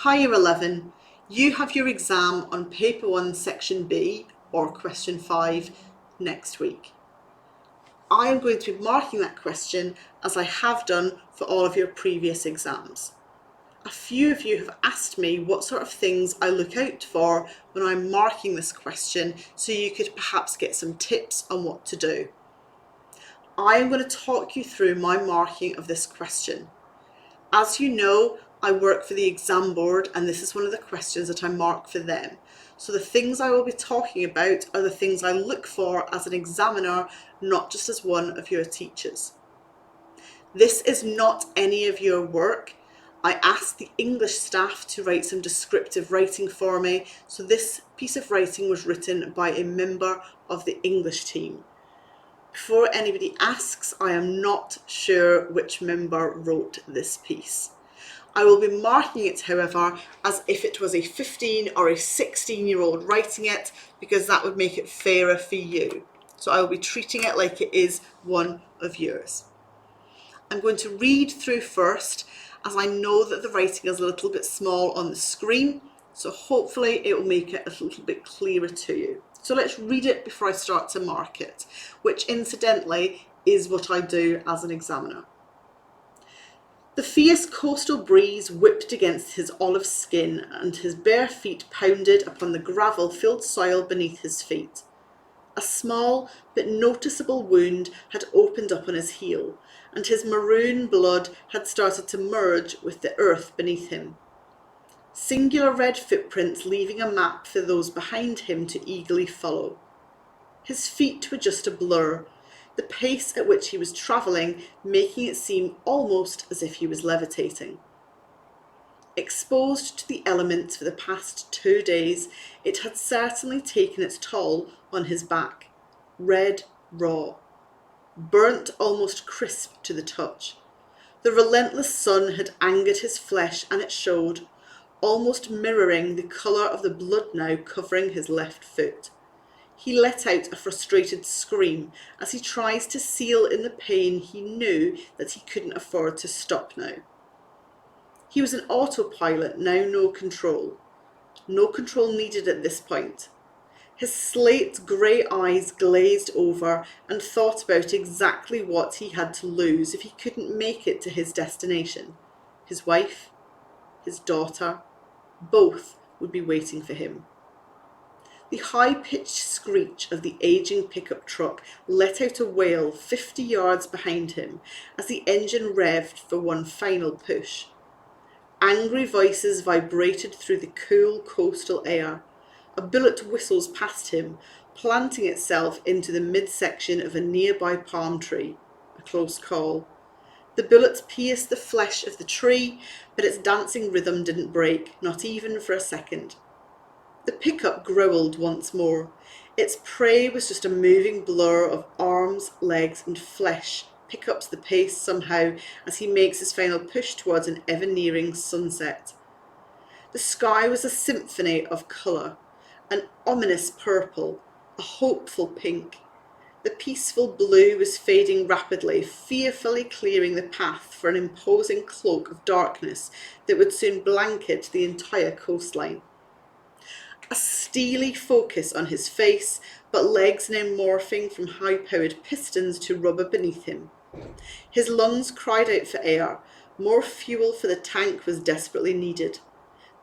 Hi Year 11, you have your exam on Paper 1 Section B or Question 5 next week. I am going to be marking that question as I have done for all of your previous exams. A few of you have asked me what sort of things I look out for when I'm marking this question, so you could perhaps get some tips on what to do. I am going to talk you through my marking of this question. As you know, I work for the exam board and this is one of the questions that I mark for them. So the things I will be talking about are the things I look for as an examiner, not just as one of your teachers. This is not any of your work. I asked the English staff to write some descriptive writing for me, so this piece of writing was written by a member of the English team. Before anybody asks, I am not sure which member wrote this piece. I will be marking it, however, as if it was a 15 or a 16-year-old writing it, because that would make it fairer for you. So I will be treating it like it is one of yours. I'm going to read through first, as I know that the writing is a little bit small on the screen, so hopefully it will make it a little bit clearer to you. So let's read it before I start to mark it, which incidentally is what I do as an examiner. The fierce coastal breeze whipped against his olive skin, and his bare feet pounded upon the gravel-filled soil beneath his feet. A small but noticeable wound had opened up on his heel, and his maroon blood had started to merge with the earth beneath him. Singular red footprints leaving a map for those behind him to eagerly follow. His feet were just a blur, the pace at which he was travelling making it seem almost as if he was levitating. Exposed to the elements for the past 2 days, it had certainly taken its toll on his back. Red, raw, burnt almost crisp to the touch. The relentless sun had angered his flesh, and it showed, almost mirroring the colour of the blood now covering his left foot. He let out a frustrated scream as he tries to seal in the pain he knew that he couldn't afford to stop now. He was an autopilot, now no control. No control needed at this point. His slate grey eyes glazed over and thought about exactly what he had to lose if he couldn't make it to his destination. His wife, his daughter, both would be waiting for him. The high-pitched screech of the aging pickup truck let out a wail 50 yards behind him as the engine revved for one final push. Angry voices vibrated through the cool coastal air. A bullet whistles past him, planting itself into the midsection of a nearby palm tree. A close call. The bullets pierced the flesh of the tree, but its dancing rhythm didn't break, not even for a second. The pickup growled once more. Its prey was just a moving blur of arms, legs, and flesh. Pickups the pace somehow as he makes his final push towards an ever-nearing sunset. The sky was a symphony of colour, an ominous purple, a hopeful pink. The peaceful blue was fading rapidly, fearfully clearing the path for an imposing cloak of darkness that would soon blanket the entire coastline. A steely focus on his face, but legs now morphing from high-powered pistons to rubber beneath him. His lungs cried out for air. More fuel for the tank was desperately needed.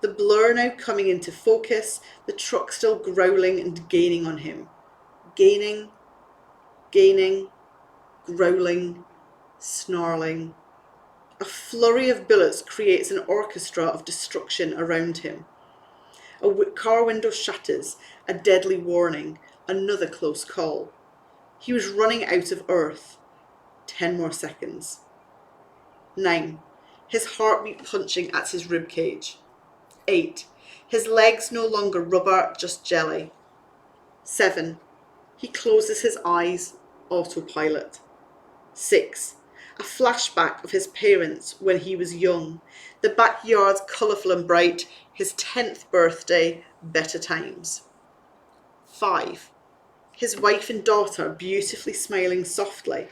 The blur now coming into focus, the truck still growling and gaining on him. Gaining, growling, snarling. A flurry of bullets creates an orchestra of destruction around him. A car window shatters, a deadly warning, another close call. He was running out of earth. 10 more seconds. 9. His heartbeat punching at his ribcage. 8. His legs no longer rubber, just jelly. 7. He closes his eyes, autopilot. 6. A flashback of his parents when he was young, the backyard colourful and bright, his 10th birthday, better times. 5. His wife and daughter beautifully smiling softly,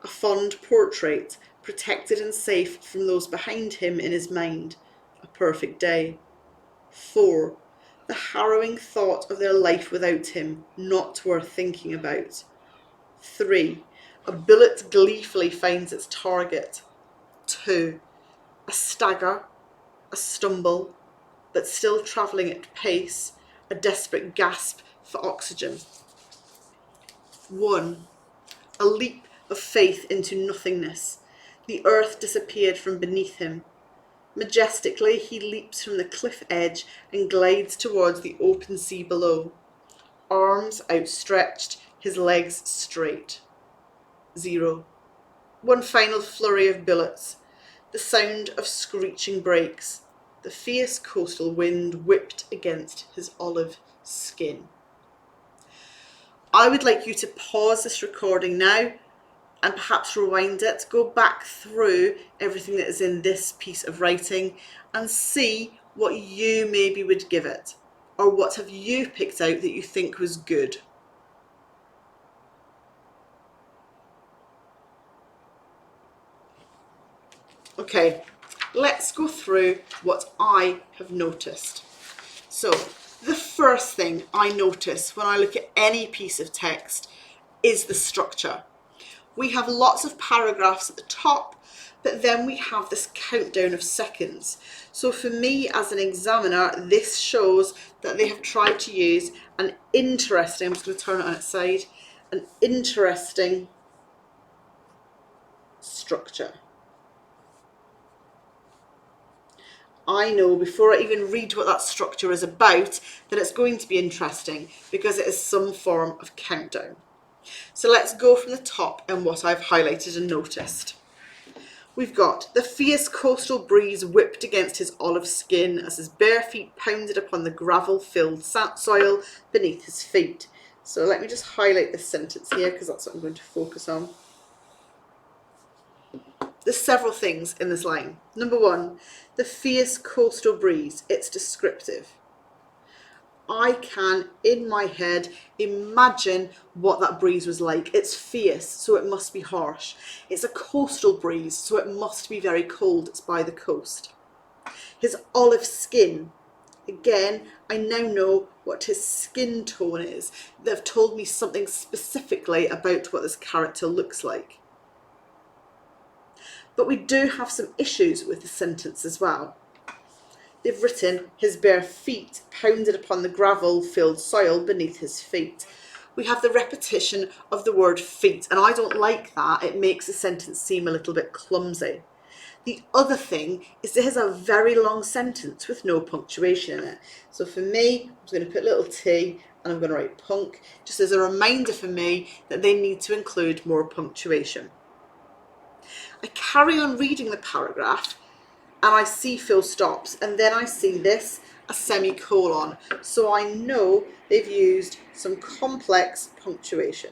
a fond portrait, protected and safe from those behind him in his mind, a perfect day. 4. The harrowing thought of their life without him, not worth thinking about. 3. A bullet gleefully finds its target. 2. A stagger, a stumble, but still travelling at pace, a desperate gasp for oxygen. 1. A leap of faith into nothingness. The earth disappeared from beneath him. Majestically, he leaps from the cliff edge and glides towards the open sea below. Arms outstretched, his legs straight. 0. One final flurry of bullets. The sound of screeching brakes. The fierce coastal wind whipped against his olive skin. I would like you to pause this recording now and perhaps rewind it, go back through everything that is in this piece of writing and see what you maybe would give it, or what have you picked out that you think was good. Okay, let's go through what I have noticed. So, the first thing I notice when I look at any piece of text is the structure. We have lots of paragraphs at the top, but then we have this countdown of seconds. So for me as an examiner, this shows that they have tried to use an interesting, I'm just going to turn it on its side, an interesting structure. I know before I even read what that structure is about that it's going to be interesting because it is some form of countdown. So let's go from the top and what I've highlighted and noticed. We've got the fierce coastal breeze whipped against his olive skin as his bare feet pounded upon the gravel-filled soil beneath his feet. So let me just highlight this sentence here because that's what I'm going to focus on. There's several things in this line. Number 1, the fierce coastal breeze. It's descriptive. I can, in my head, imagine what that breeze was like. It's fierce, so it must be harsh. It's a coastal breeze, so it must be very cold. It's by the coast. His olive skin. Again, I now know what his skin tone is. They've told me something specifically about what this character looks like. But we do have some issues with the sentence as well. They've written, his bare feet pounded upon the gravel-filled soil beneath his feet. We have the repetition of the word feet, and I don't like that. It makes the sentence seem a little bit clumsy. The other thing is this is a very long sentence with no punctuation in it. So for me, I'm just going to put a little T and I'm going to write punk, just as a reminder for me that they need to include more punctuation. I carry on reading the paragraph and I see full stops, and then I see this, a semicolon. So I know they've used some complex punctuation.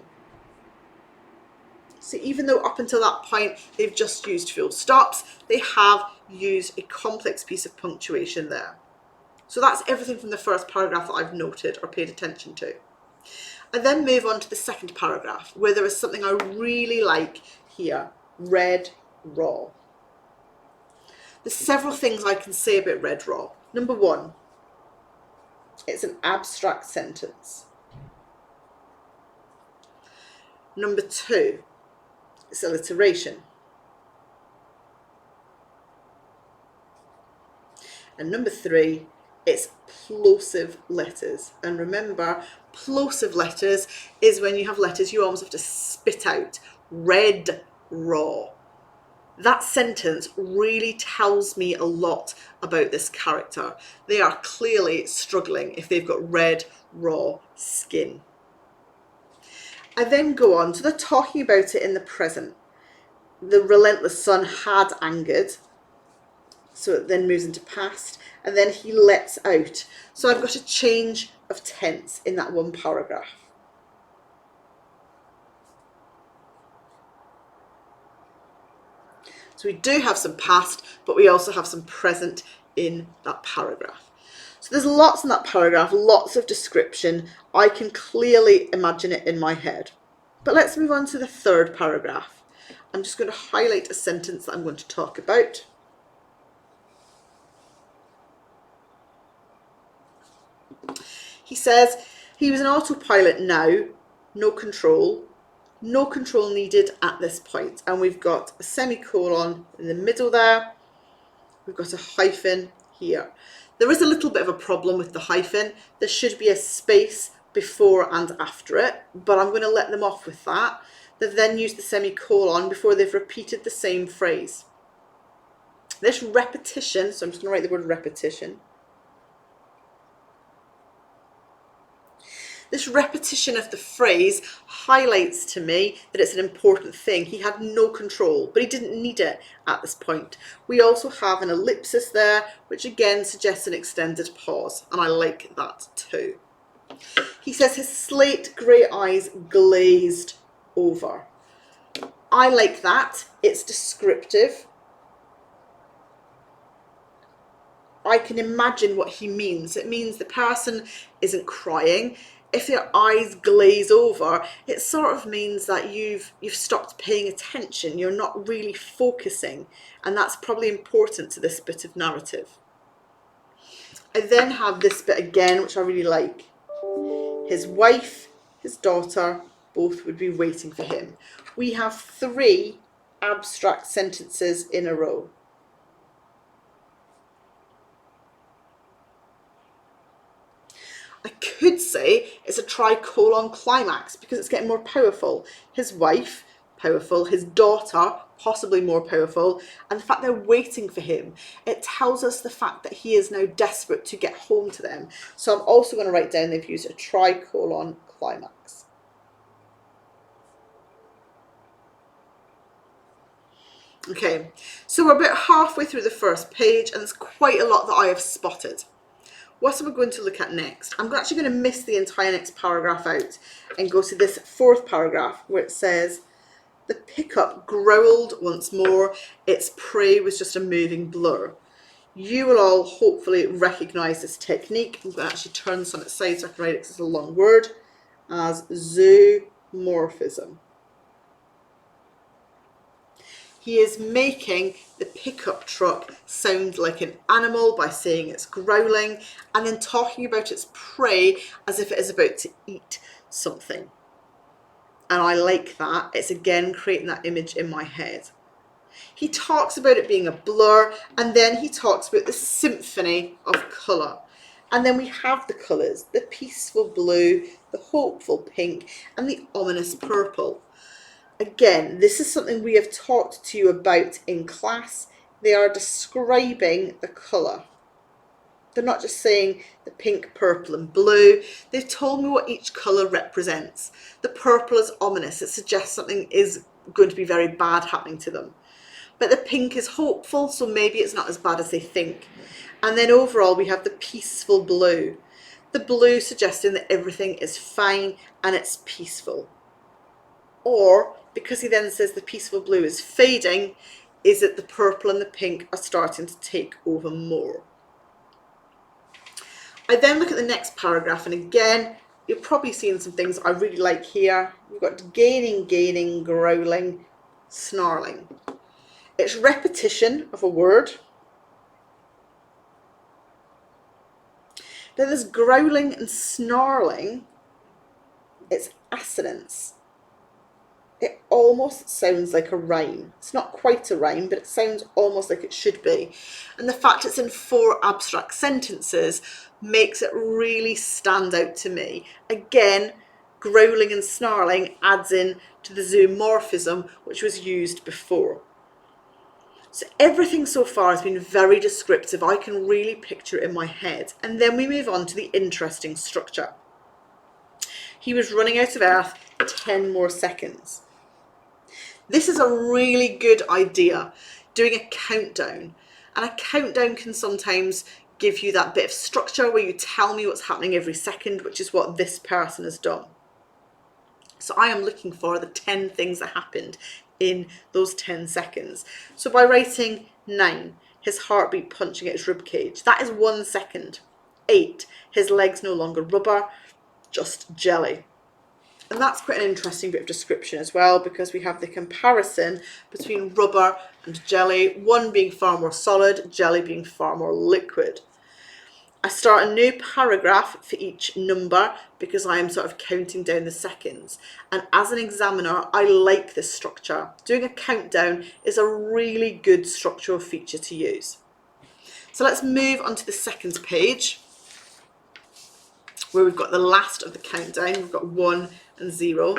So even though up until that point they've just used full stops, they have used a complex piece of punctuation there. So that's everything from the first paragraph that I've noted or paid attention to. I then move on to the second paragraph where there is something I really like here. Red raw. There's several things I can say about red raw. Number 1, it's an abstract sentence. Number 2, it's alliteration. And number 3, it's plosive letters. And remember, plosive letters is when you have letters you almost have to spit out. Red raw. That sentence really tells me a lot about this character. They are clearly struggling if they've got red, raw skin. I then go on, so they're talking about it in the present. The relentless sun had angered, so it then moves into past, and then he lets out. So I've got a change of tense in that one paragraph. So we do have some past, but we also have some present in that paragraph. So there's lots in that paragraph, lots of description. I can clearly imagine it in my head. But let's move on to the third paragraph. I'm just going to highlight a sentence that I'm going to talk about. He says he was an autopilot now, no control needed at this point. And we've got a semicolon in the middle there. We've got a hyphen here. There is a little bit of a problem with the hyphen. There should be a space before and after it, but I'm going to let them off with that. They've then used the semicolon before they've repeated the same phrase. This repetition, so I'm just going to write the word repetition. This repetition of the phrase highlights to me that it's an important thing. He had no control, but he didn't need it at this point. We also have an ellipsis there, which again suggests an extended pause, and I like that too. He says his slate grey eyes glazed over. I like that. It's descriptive. I can imagine what he means. It means the person isn't crying. If their eyes glaze over, it sort of means that you've stopped paying attention. You're not really focusing, and that's probably important to this bit of narrative. I then have this bit again, which I really like. His wife, his daughter, both would be waiting for him. We have 3 abstract sentences in a row. I could say it's a tricolon climax because it's getting more powerful. His wife, powerful. His daughter, possibly more powerful. And the fact they're waiting for him, it tells us the fact that he is now desperate to get home to them. So I'm also going to write down they've used a tricolon climax. Okay, so we're about halfway through the first page and there's quite a lot that I have spotted. What am I going to look at next? I'm actually going to miss the entire next paragraph out and go to this 4th paragraph where it says, the pickup growled once more, its prey was just a moving blur. You will all hopefully recognise this technique. I'm going to actually turn this on its side so I can write it because it's a long word, as zoomorphism. He is making the pickup truck sound like an animal by saying it's growling and then talking about its prey as if it is about to eat something. And I like that. It's again creating that image in my head. He talks about it being a blur, and then he talks about the symphony of colour. And then we have the colours, the peaceful blue, the hopeful pink, and the ominous purple. Again, this is something we have talked to you about in class. They are describing the colour. They're not just saying the pink, purple and blue. They've told me what each colour represents. The purple is ominous. It suggests something is going to be very bad happening to them. But the pink is hopeful, so maybe it's not as bad as they think. And then overall we have the peaceful blue. The blue suggesting that everything is fine and it's peaceful. Or, because he then says the peaceful blue is fading, is that the purple and the pink are starting to take over more. I then look at the next paragraph, and again, you're probably seeing some things I really like here. We've got gaining, growling, snarling. It's repetition of a word. Then there's growling and snarling. It's assonance. It almost sounds like a rhyme. It's not quite a rhyme, but it sounds almost like it should be. And the fact it's in 4 abstract sentences makes it really stand out to me. Again, growling and snarling adds in to the zoomorphism which was used before. So everything so far has been very descriptive. I can really picture it in my head. And then we move on to the interesting structure. He was running out of Earth 10 more seconds. This is a really good idea, doing a countdown. And a countdown can sometimes give you that bit of structure where you tell me what's happening every second, which is what this person has done. So I am looking for the 10 things that happened in those 10 seconds. So by writing 9, his heartbeat punching at his ribcage, that is 1 second. 8, his legs no longer rubber, just jelly. And that's quite an interesting bit of description as well, because we have the comparison between rubber and jelly, one being far more solid, jelly being far more liquid. I start a new paragraph for each number because I am sort of counting down the seconds. And as an examiner, I like this structure. Doing a countdown is a really good structural feature to use. So let's move on to the second page, where we've got the last of the countdown. We've got 1 and 0.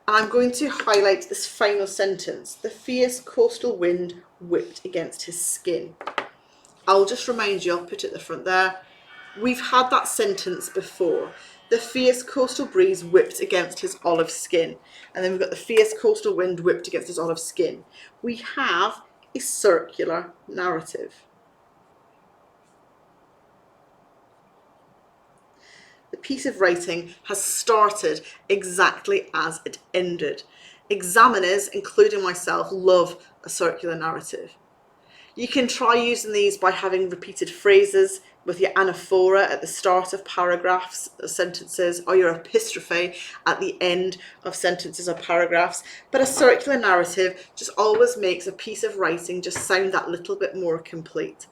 And I'm going to highlight this final sentence. The fierce coastal wind whipped against his skin. I'll just remind you, I'll put it at the front there. We've had that sentence before. The fierce coastal breeze whipped against his olive skin. And then we've got the fierce coastal wind whipped against his olive skin. We have a circular narrative. The piece of writing has started exactly as it ended. Examiners, including myself, love a circular narrative. You can try using these by having repeated phrases with your anaphora at the start of paragraphs or sentences, or your epistrophe at the end of sentences or paragraphs. But a circular narrative just always makes a piece of writing just sound that little bit more complete.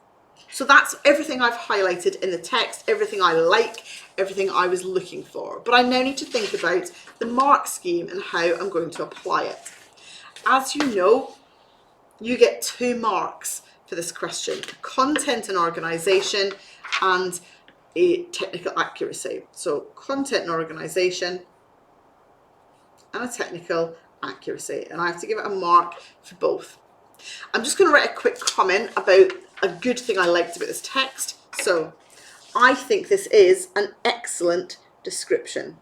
So that's everything I've highlighted in the text, everything I like, everything I was looking for. But I now need to think about the mark scheme and how I'm going to apply it. As you know, you get 2 marks for this question: content and organisation, and a technical accuracy. So content and organisation and a technical accuracy. And I have to give it a mark for both. I'm just going to write a quick comment about a good thing I liked about this text. So I think this is an excellent description.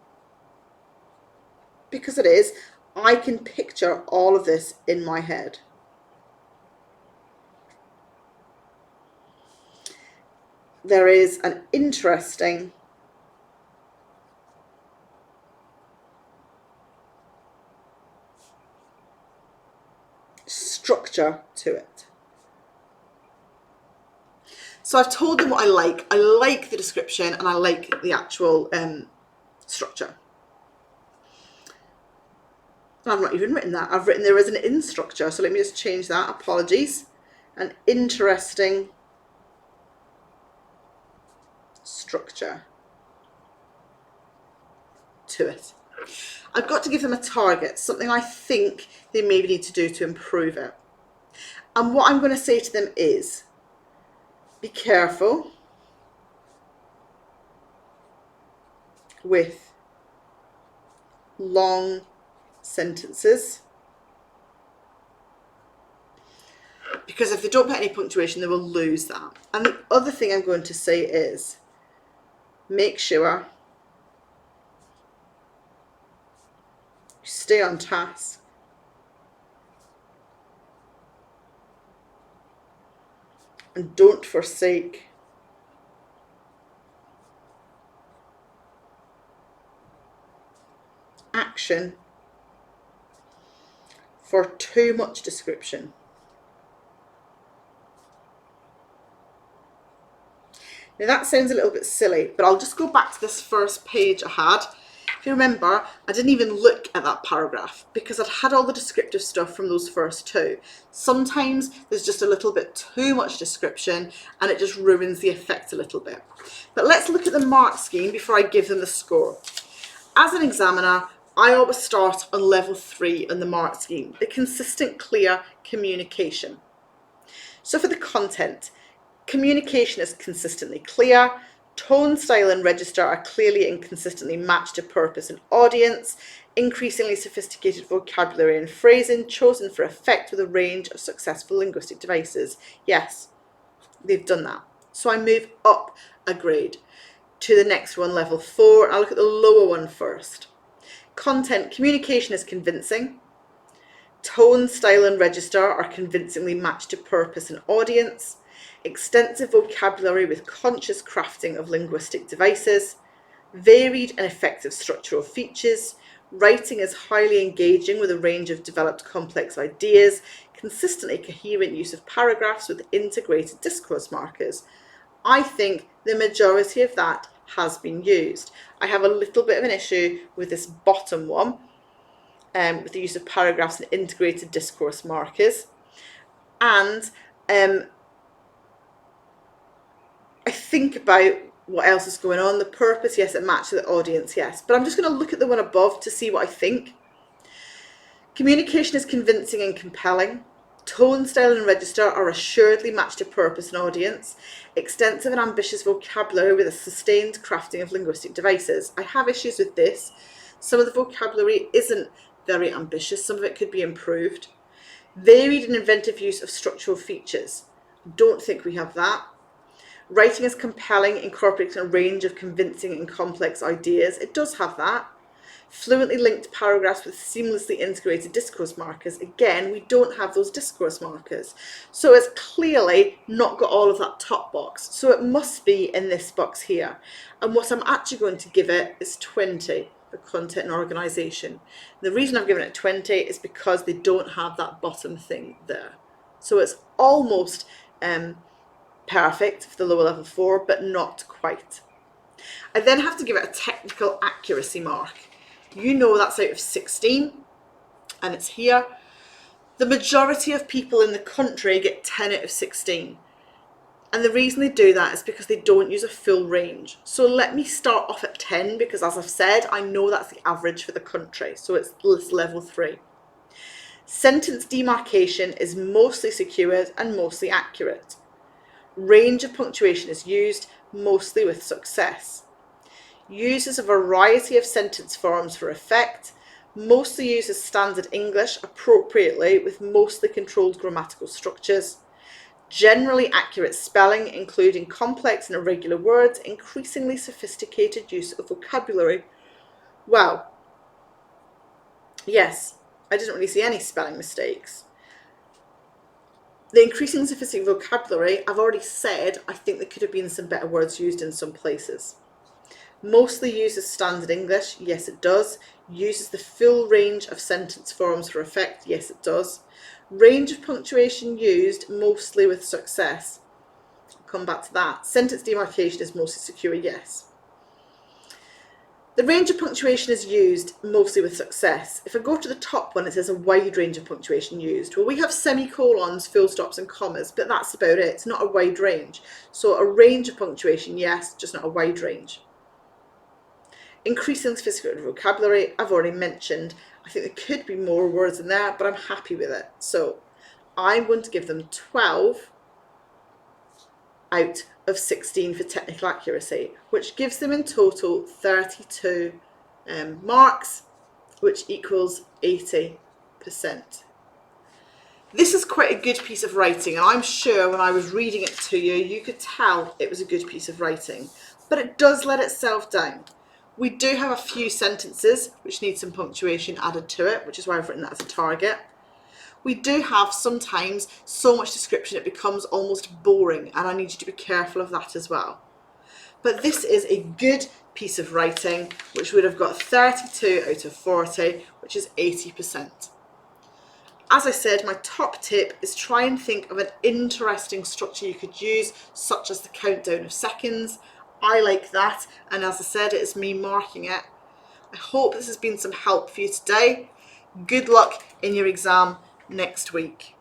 Because it is, I can picture all of this in my head. There is an interesting structure to it. So I've told them what I like. I like the description and I like the actual structure. And I've not even written that. I've written there is an in structure. So let me just change that. Apologies. An interesting structure to it. I've got to give them a target, something I think they maybe need to do to improve it. And what I'm going to say to them is, be careful with long sentences, because if they don't put any punctuation, they will lose that. And the other thing I'm going to say is, make sure you stay on task and don't forsake action for too much description. Now that sounds a little bit silly, but I'll just go back to this first page I had. If you remember, I didn't even look at that paragraph because I'd had all the descriptive stuff from those first 2. Sometimes there's just a little bit too much description and it just ruins the effect a little bit. But let's look at the mark scheme before I give them the score. As an examiner, I always start on level 3 on the mark scheme, the consistent, clear communication. So for the content, communication is consistently clear. Tone, style and register are clearly and consistently matched to purpose and audience. Increasingly sophisticated vocabulary and phrasing chosen for effect with a range of successful linguistic devices. Yes, they've done that. So I move up a grade to the next one, level 4. I'll look at the lower one first. Content, communication is convincing. Tone, style and register are convincingly matched to purpose and audience. Extensive vocabulary with conscious crafting of linguistic devices. Varied and effective structural features. Writing is highly engaging with a range of developed complex ideas. Consistently coherent use of paragraphs with integrated discourse markers. I think the majority of that has been used. I have a little bit of an issue with this bottom one, with the use of paragraphs and integrated discourse markers. And I think about what else is going on. The purpose, yes, it matches the audience, yes. But I'm just going to look at the one above to see what I think. Communication is convincing and compelling. Tone, style and register are assuredly matched to purpose and audience. Extensive and ambitious vocabulary with a sustained crafting of linguistic devices. I have issues with this. Some of the vocabulary isn't very ambitious. Some of it could be improved. Varied and inventive use of structural features. Don't think we have that. Writing is compelling, incorporating a range of convincing and complex ideas. It does have that. Fluently linked paragraphs with seamlessly integrated discourse markers. Again, we don't have those discourse markers. So it's clearly not got all of that top box. So it must be in this box here. And what I'm actually going to give it is 20 for content and organisation. The reason I've given it 20 is because they don't have that bottom thing there. So it's almost perfect for the lower level 4, but not quite. I then have to give it a technical accuracy mark. You know that's out of 16, and it's here. The majority of people in the country get 10 out of 16. And the reason they do that is because they don't use a full range. So let me start off at 10, because as I've said, I know that's the average for the country. So it's level 3. Sentence demarcation is mostly secured and mostly accurate. Range of punctuation is used, mostly with success. Uses a variety of sentence forms for effect, mostly uses standard English appropriately with mostly controlled grammatical structures. Generally accurate spelling, including complex and irregular words, increasingly sophisticated use of vocabulary. Well, yes, I didn't really see any spelling mistakes. The increasingly sophisticated vocabulary, I've already said, I think there could have been some better words used in some places. Mostly uses standard English, yes it does. Uses the full range of sentence forms for effect, yes it does. Range of punctuation used, mostly with success. I'll come back to that. Sentence demarcation is mostly secure, yes. The range of punctuation is used mostly with success. If I go to the top one, it says a wide range of punctuation used. Well, we have semicolons, full stops and commas, but that's about it. It's not a wide range. So a range of punctuation, yes, just not a wide range. Increasing sophisticated vocabulary, I've already mentioned. I think there could be more words in there, but I'm happy with it. So I'm going to give them 12 out of 16 for technical accuracy, which gives them in total 32 marks, which equals 80%. This is quite a good piece of writing, and I'm sure when I was reading it to you, you could tell it was a good piece of writing, but it does let itself down. We do have a few sentences which need some punctuation added to it, which is why I've written that as a target. We do have sometimes so much description it becomes almost boring, and I need you to be careful of that as well. But this is a good piece of writing, which would have got 32 out of 40, which is 80%. As I said, my top tip is try and think of an interesting structure you could use, such as the countdown of seconds. I like that, and as I said, it is me marking it. I hope this has been some help for you today. Good luck in your exam next week.